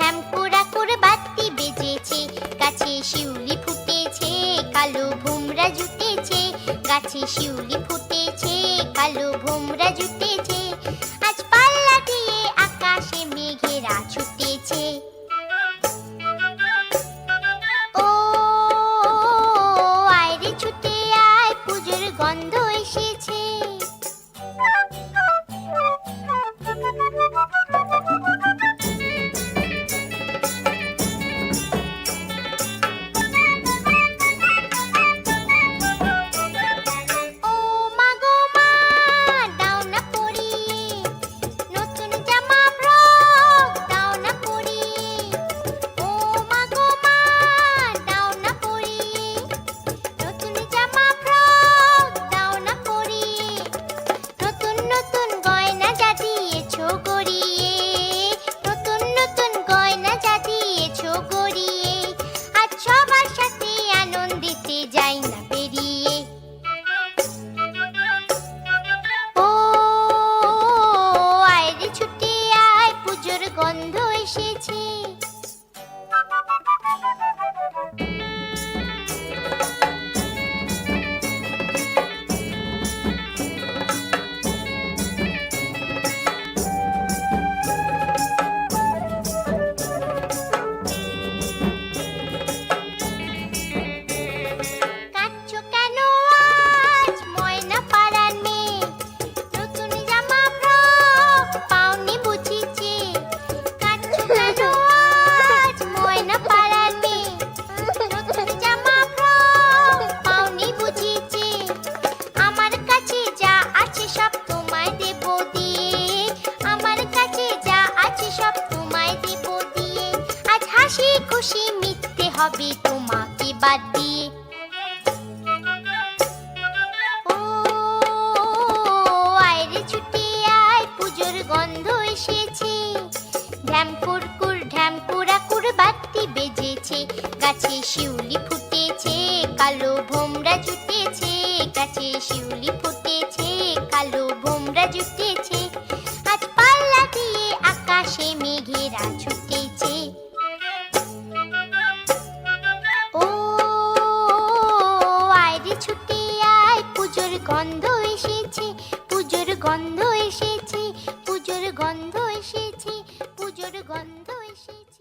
ঢ্যামকুড়াকুর বাতি বেজেছে, গাছে শিউলি ফুটেছে, কালো ভোমরা জুটেছে, গাছে শিউলি ফুটেছে, কালো ভোমরা জুটেছে, আজ পাল্লা দিয়ে আকাশে মেঘেরা ছুটেছে। ও আয় রে ছুটে আয়, পুজোর গন্ধ এসেছে। গন্ধ এসেছে। খুশি মিথ্যে হবে তোমাকে বাদ দিয়ে। ও আয় রে ছুটে আয়, পুজোর গন্ধ এসেছে। ঢ্যামকুড়াকুর বাতি বেজেছে, গাছে শিউলি ফুটেছে, কালো ভোমরা জুটেছে, গাছে শিউলি ফুটেছে, কালো ভোমরা জুটেছে, আজ পাল্লা দিয়ে আকাশে মেঘেরা ছুটেছে। ছুটে আয়, পুজোর গন্ধ এসেছে, পুজোর গন্ধ এসেছে, পুজোর গন্ধ এসেছে, পুজোর গন্ধ এসেছে।